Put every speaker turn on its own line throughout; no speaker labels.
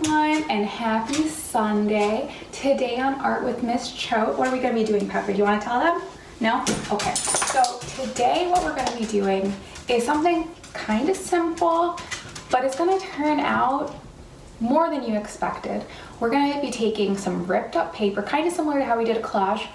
everyone, and happy Sunday. Today on Art with Miss Choate, what are we going to be doing, Pepper? Do you want to tell them? No? Okay. So today what we're going to be doing is something kind of simple, but it's going to turn out more than you expected. We're going to be taking some ripped up paper, kind of similar to how we did a collage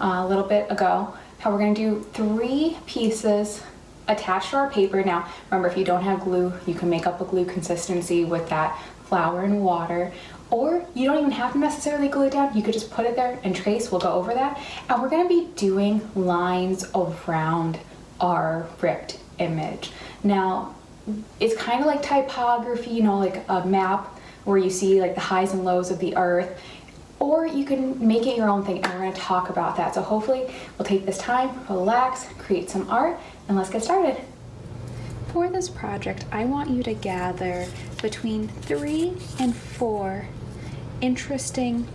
a little bit ago. How we're going to do 3 pieces attached to our paper. Now, remember, if you don't have glue, you can make up a glue consistency with that flour and water, or you don't even have to necessarily glue it down. You could just put it there and trace. We'll go over that. And we're going to be doing lines around our ripped image. Now, it's kind of like typography, you know, like a map where you see like the highs and lows of the earth, or you can make it your own thing, and we're going to talk about that. So hopefully we'll take this time, relax, create some art, and let's get started. For this project, I want you to gather between 3 and 4 interesting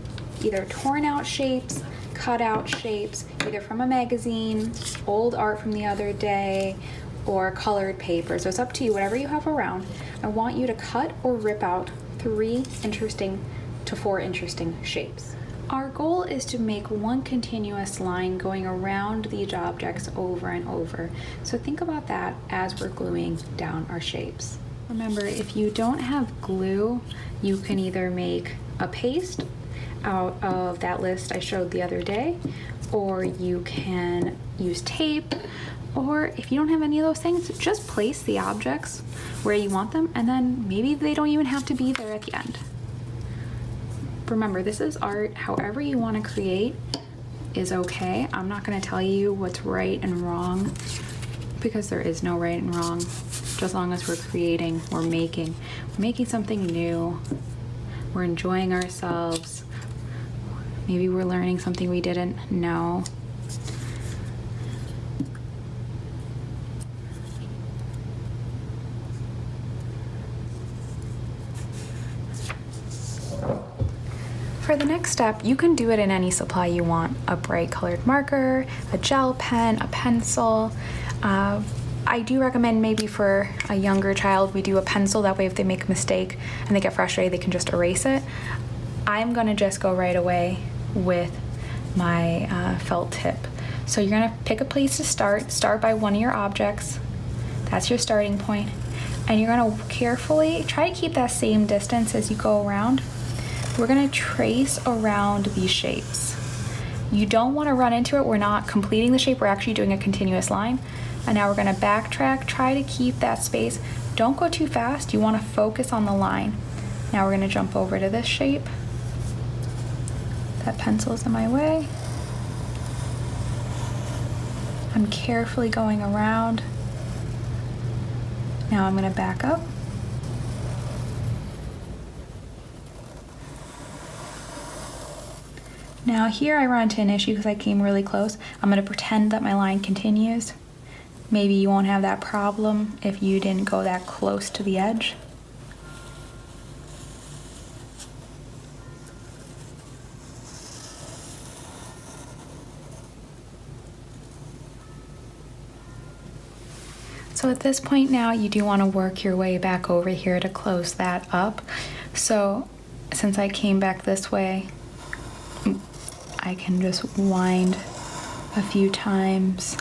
either torn out shapes, cut out shapes, either from a magazine, old art from the other day, or colored paper. So it's up to you, whatever you have around. I want you to cut or rip out 3 interesting to 4 interesting shapes. Our goal is to make one continuous line going around these objects over and over. So think about that as we're gluing down our shapes. Remember, if you don't have glue, you can either make a paste out of that list I showed the other day, or you can use tape, or if you don't have any of those things, just place the objects where you want them, and then maybe they don't even have to be there at the end. Remember, this is art. However you want to create is okay. I'm not going to tell you what's right and wrong, because there is no right and wrong. Just as long as we're creating, we're making something new. We're enjoying ourselves. Maybe we're learning something we didn't know. For the next step, you can do it in any supply you want. A bright colored marker, a gel pen, a pencil. I do recommend maybe for a younger child, we do a pencil. That way if they make a mistake and they get frustrated, they can just erase it. I'm gonna just go right away with my felt tip. So you're gonna pick a place to start by one of your objects. That's your starting point. And you're gonna carefully try to keep that same distance as you go around. We're gonna trace around these shapes. You don't wanna run into it. We're not completing the shape, we're actually doing a continuous line. And now we're gonna backtrack, try to keep that space. Don't go too fast, you wanna focus on the line. Now we're gonna jump over to this shape. That pencil's in my way. I'm carefully going around. Now I'm gonna back up. Now here I run into an issue because I came really close. I'm going to pretend that my line continues. Maybe you won't have that problem if you didn't go that close to the edge. So at this point now, you do want to work your way back over here to close that up. So since I came back this way, I can just wind a few times.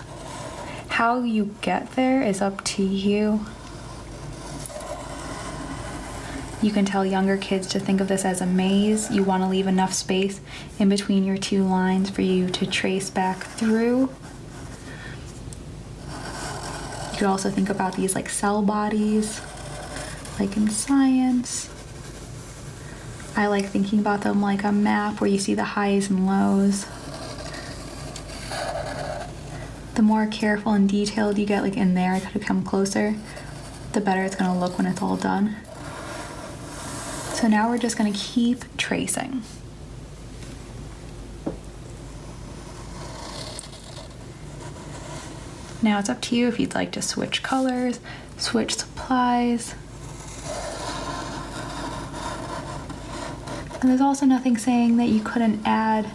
How you get there is up to you. You can tell younger kids to think of this as a maze. You want to leave enough space in between your 2 lines for you to trace back through. You could also think about these like cell bodies, like in science. I like thinking about them like a map where you see the highs and lows. The more careful and detailed you get, like in there, I could come closer, the better it's gonna look when it's all done. So now we're just gonna keep tracing. Now it's up to you if you'd like to switch colors, switch supplies. And there's also nothing saying that you couldn't add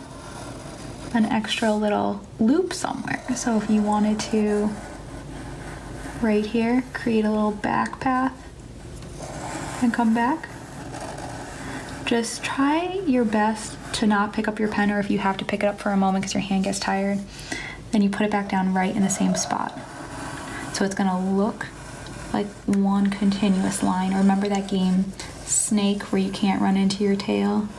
an extra little loop somewhere. So if you wanted to, right here, create a little back path and come back. just try your best to not pick up your pen, or if you have to pick it up for a moment because your hand gets tired, then you put it back down right in the same spot. So it's gonna look like one continuous line. Remember that game Snake where you can't run into your tail?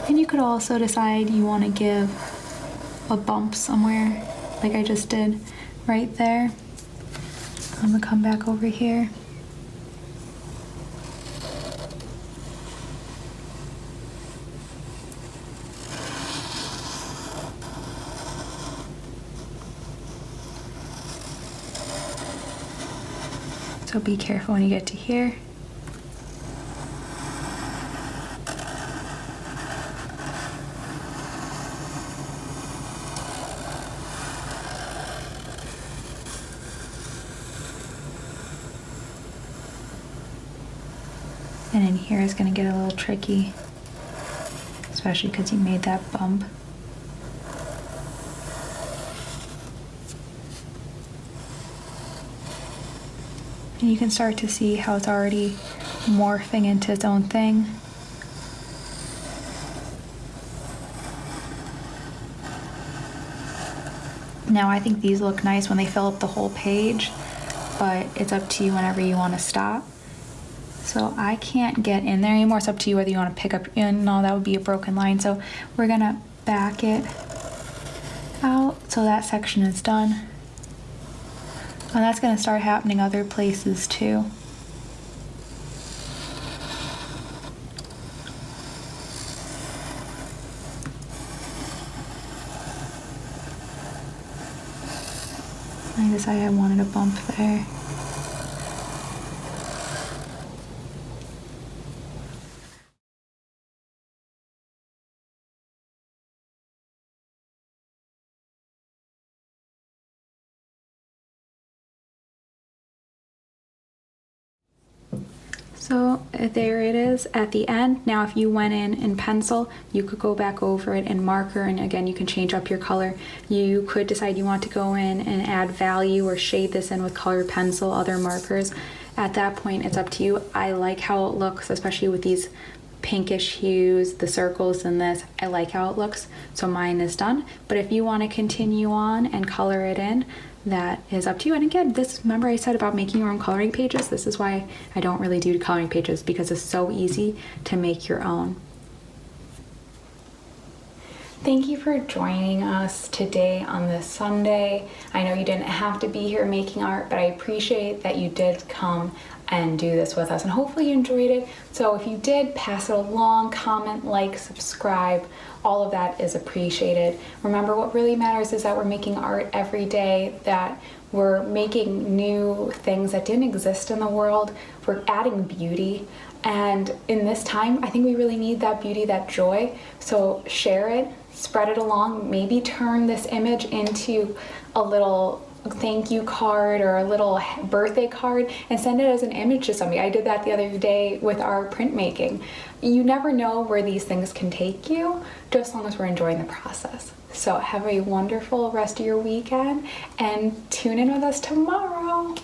And you could also decide you want to give a bump somewhere, like I just did right there. I'm gonna come back over here. So be careful when you get to here. And in here is going to get a little tricky, especially because you made that bump. And you can start to see how it's already morphing into its own thing. Now I think these look nice when they fill up the whole page, but it's up to you whenever you want to stop. So I can't get in there anymore. It's up to you whether you want to pick up in. No, that would be a broken line. So we're gonna back it out so that section is done. And that's gonna start happening other places too. I decided I wanted a bump there. So there it is at the end. Now if you went in pencil, you could go back over it in marker, and again you can change up your color. You could decide you want to go in and add value or shade this in with colored pencil, other markers. At that point it's up to you. I like how it looks, especially with these pinkish hues, the circles in this. I like how it looks, so mine is done. But if you want to continue on and color it in, that is up to you. And again, this, remember I said about making your own coloring pages? This is why I don't really do coloring pages, because it's so easy to make your own. Thank you for joining us today on this Sunday. I know you didn't have to be here making art, but I appreciate that you did come and do this with us, and hopefully you enjoyed it. So if you did, pass it along, comment, like, subscribe. All of that is appreciated. Remember, what really matters is that we're making art every day, that we're making new things that didn't exist in the world. We're adding beauty, and in this time I think we really need that beauty, that joy. So share it, spread it along, maybe turn this image into a little thank you card or a little birthday card and send it as an image to somebody. I did that the other day with our printmaking. You never know where these things can take you, just as long as we're enjoying the process. So have a wonderful rest of your weekend and tune in with us tomorrow.